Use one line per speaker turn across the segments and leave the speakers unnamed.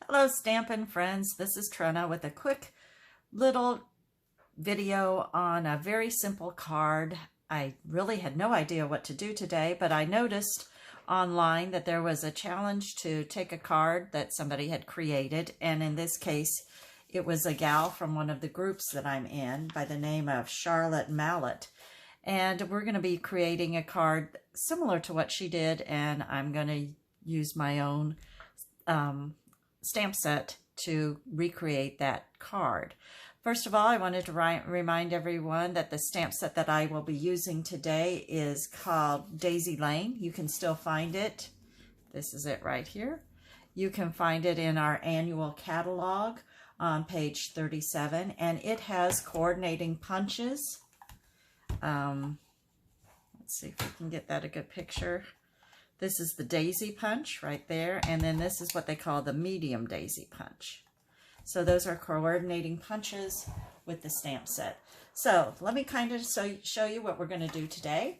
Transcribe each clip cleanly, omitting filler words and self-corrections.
Hello Stampin' friends, this is Trina with a quick little video on a very simple card. I really had no idea what to do today, but I noticed online that there was a challenge to take a card that somebody had created, and in this case it was a gal from one of the groups that I'm in by the name of Charlet Mallett. And we're going to be creating a card similar to what she did, and I'm going to use my own stamp set to recreate that card. First of all, I wanted to remind everyone that the stamp set that I will be using today is called Daisy Lane. You can still find it. This is it right here. You can find it in our annual catalog on page 37, and it has coordinating punches. Let's see if we can get that a good picture. This is the daisy punch right there, and then this is what they call the medium daisy punch. So those are coordinating punches with the stamp set. So let me kind of show you what we're going to do today.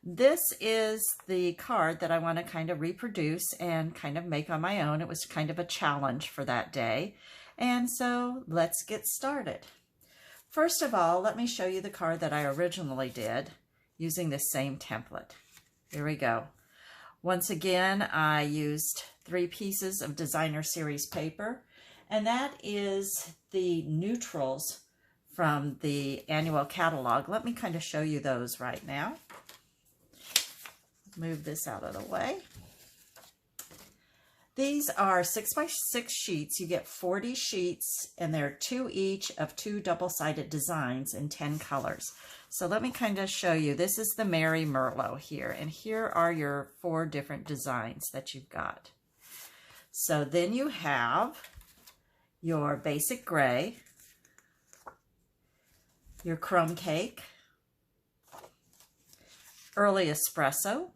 This is the card that I want to kind of reproduce and kind of make on my own. It was kind of a challenge for that day. And so let's get started. First of all, let me show you the card that I originally did using the same template. Here we go. Once again, I used 3 pieces of designer series paper, and that is the neutrals from the annual catalog. Let me kind of show you those right now. Move this out of the way. These are 6x6 sheets. You get 40 sheets, and they're 2 each of 2 double-sided designs in 10 colors. So let me kind of show you. This is the Mary Merlot here, and here are your 4 different designs that you've got. So then you have your basic gray, your crumb cake, early espresso.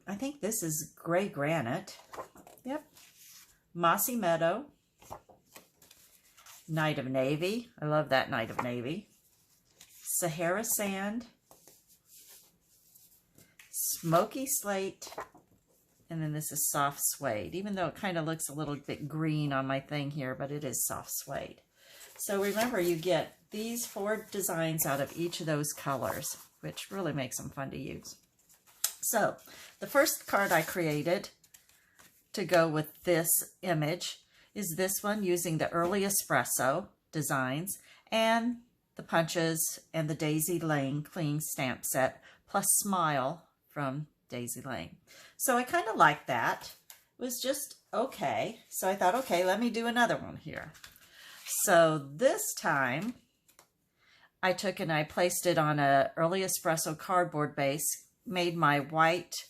I think this is gray granite. Yep. Mossy Meadow. Night of Navy. I love that Night of Navy. Sahara Sand. Smoky Slate. And then this is Soft Suede, even though it kind of looks a little bit green on my thing here, but it is Soft Suede. So remember, you get these 4 designs out of each of those colors, which really makes them fun to use. So the first card I created to go with this image is this one using the early espresso designs and the punches and the Daisy Lane clean stamp set plus Smile from Daisy Lane. So I kind of like that. It was just okay. So I thought, okay, let me do another one here. So this time I took and I placed it on a early espresso cardboard base, made my white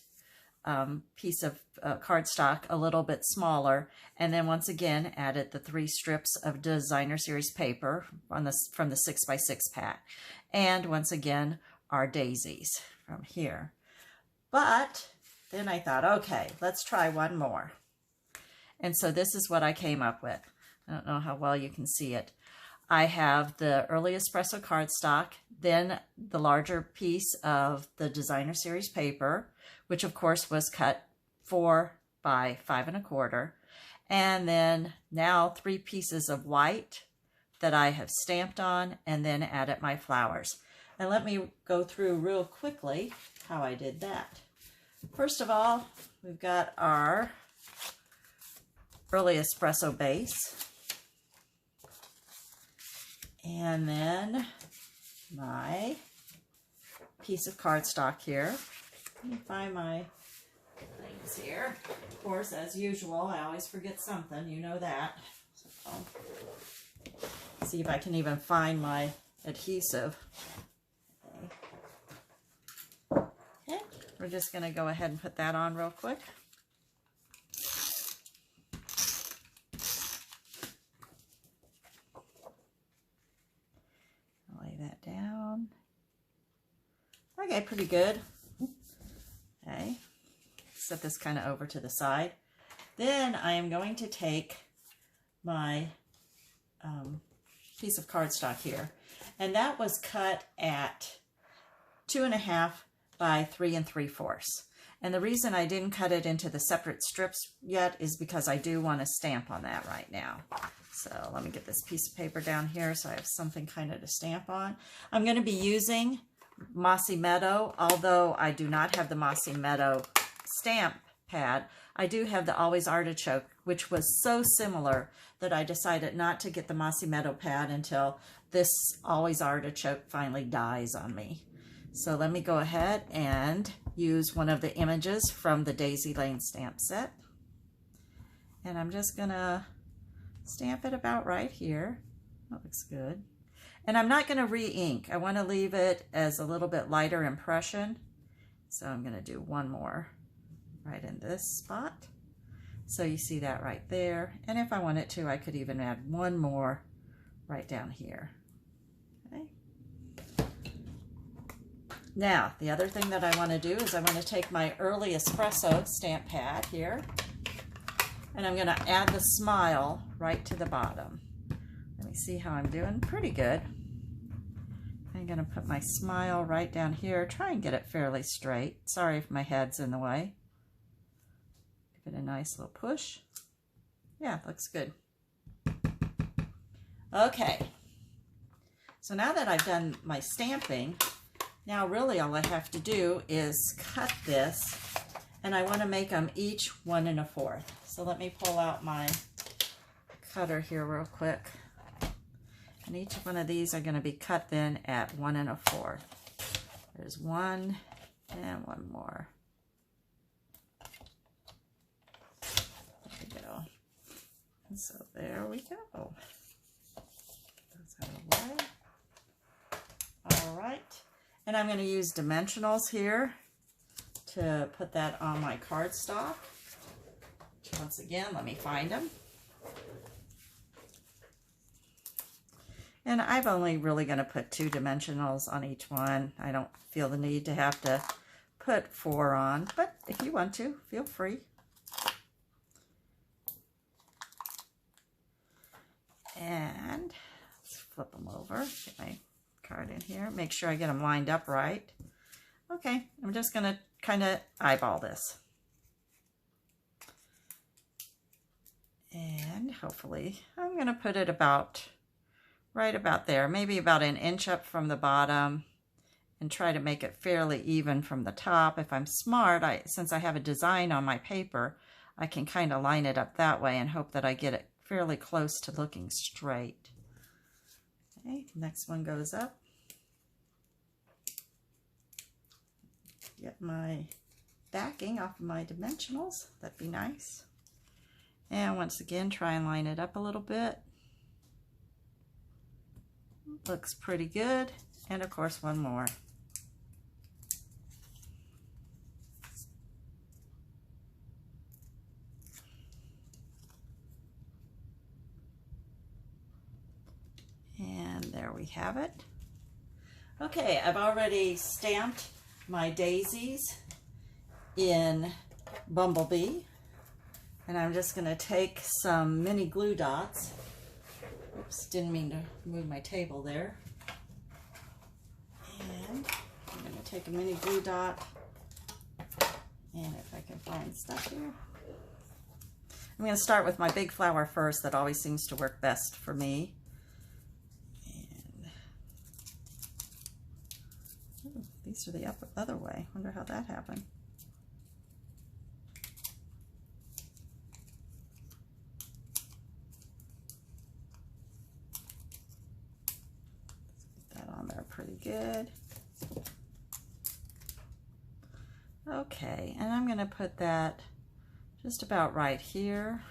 piece of cardstock a little bit smaller, and then once again added the 3 strips of designer series paper from the 6x6 pack, and once again our daisies from here. But then I thought, okay, let's try one more, and so this is what I came up with. I don't know how well you can see it. I have the early espresso cardstock, then the larger piece of the designer series paper, which of course was cut 4 by 5 1/4, and then now 3 pieces of white that I have stamped on, and then added my flowers. And let me go through real quickly how I did that. First of all, we've got our early espresso base. And then my piece of cardstock here. Let me find my things here. Of course, as usual, I always forget something. You know that. So I'll see if I can even find my adhesive. Okay, we're just going to go ahead and put that on real quick. That down. Okay, pretty good. Okay, set this kind of over to the side. Then I am going to take my piece of cardstock here, and that was cut at 2.5 by 3 3/4. And the reason I didn't cut it into the separate strips yet is because I do want to stamp on that right now. So let me get this piece of paper down here so I have something kind of to stamp on. I'm going to be using Mossy Meadow, although I do not have the Mossy Meadow stamp pad. I do have the Always Artichoke, which was so similar that I decided not to get the Mossy Meadow pad until this Always Artichoke finally dies on me. So let me go ahead and use one of the images from the Daisy Lane stamp set. And I'm just gonna stamp it about right here. That looks good. And I'm not gonna re-ink. I wanna leave it as a little bit lighter impression. So I'm gonna do one more right in this spot. So you see that right there. And if I wanted to, I could even add one more right down here. Okay. Now, the other thing that I want to do is I want to take my Early Espresso stamp pad here, and I'm going to add the smile right to the bottom. Let me see how I'm doing. Pretty good. I'm going to put my smile right down here. Try and get it fairly straight. Sorry if my head's in the way. Give it a nice little push. Yeah, looks good. Okay. So now that I've done my stamping, now really all I have to do is cut this, and I want to make them each 1 1/4. So let me pull out my cutter here real quick. And each one of these are going to be cut then at 1 1/4. There's one and one more. There we go. And so there we go. That's out of the way. All right. And I'm going to use dimensionals here to put that on my cardstock. Once again, let me find them. And I'm only really going to put 2 dimensionals on each one. I don't feel the need to have to put 4 on, but if you want to, feel free. And let's flip them over. Get my card in here. Make sure I get them lined up right. Okay, I'm just going to kind of eyeball this. And hopefully I'm going to put it about right about there, maybe about 1 inch up from the bottom, and try to make it fairly even from the top. If I'm smart, since I have a design on my paper, I can kind of line it up that way and hope that I get it fairly close to looking straight. Okay, next one goes up. Get my backing off of my dimensionals. That'd be nice. And once again, try and line it up a little bit. Looks pretty good. And of course, one more. And there we have it. Okay, I've already stamped my daisies in Bumblebee, and I'm just going to take some mini glue dots. Oops, didn't mean to move my table there. And I'm going to take a mini glue dot, and if I can find stuff here. I'm going to start with my big flower first. That always seems to work best for me. These are the other way. Wonder how that happened. Let's get that on there pretty good. Okay, and I'm going to put that just about right here.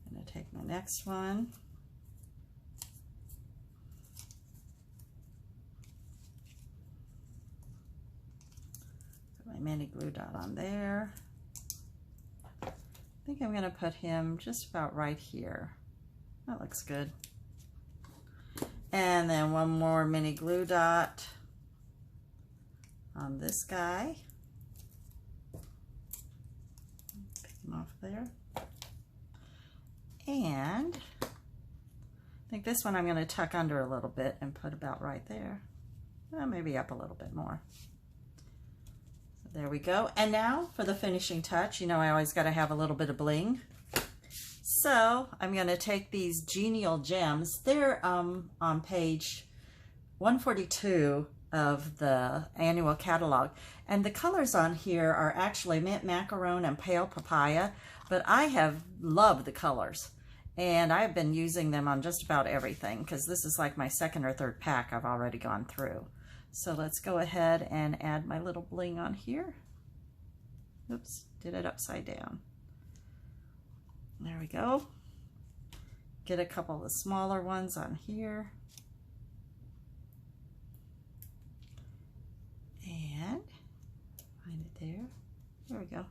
I'm going to take my next one. Mini glue dot on there. I think I'm going to put him just about right here. That looks good. And then one more mini glue dot on this guy. Pick him off there. And I think this one I'm going to tuck under a little bit and put about right there. Well, maybe up a little bit more. There we go. And now for the finishing touch. You know, I always got to have a little bit of bling. So I'm going to take these Genial Gems. They're on page 142 of the annual catalog. And the colors on here are actually mint macaron and pale papaya. But I have loved the colors. And I've been using them on just about everything because this is like my second or third pack I've already gone through. So let's go ahead and add my little bling on here. Oops, did it upside down. There we go. Get a couple of the smaller ones on here. And find it there. There we go.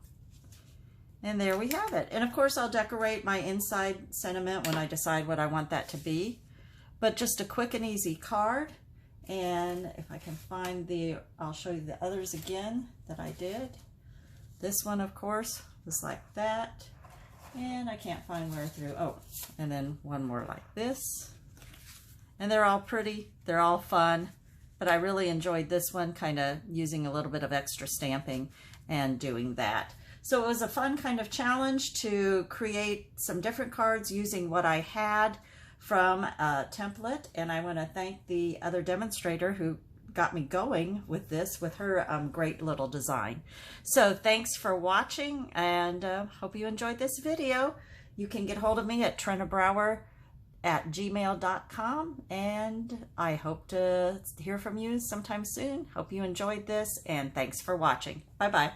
And there we have it. And of course I'll decorate my inside sentiment when I decide what I want that to be. But just a quick and easy card. And if I can find I'll show you the others again that I did. This one, of course, was like that. And I can't find where through. Oh, and then one more like this. And they're all pretty. They're all fun. But I really enjoyed this one, kind of using a little bit of extra stamping and doing that. So it was a fun kind of challenge to create some different cards using what I had from a template. And I want to thank the other demonstrator who got me going with this, with her great little design. So thanks for watching, and hope you enjoyed this video. You can get hold of me at trinabrauer@gmail.com, and I hope to hear from you sometime soon. Hope you enjoyed this, and thanks for watching. Bye-bye.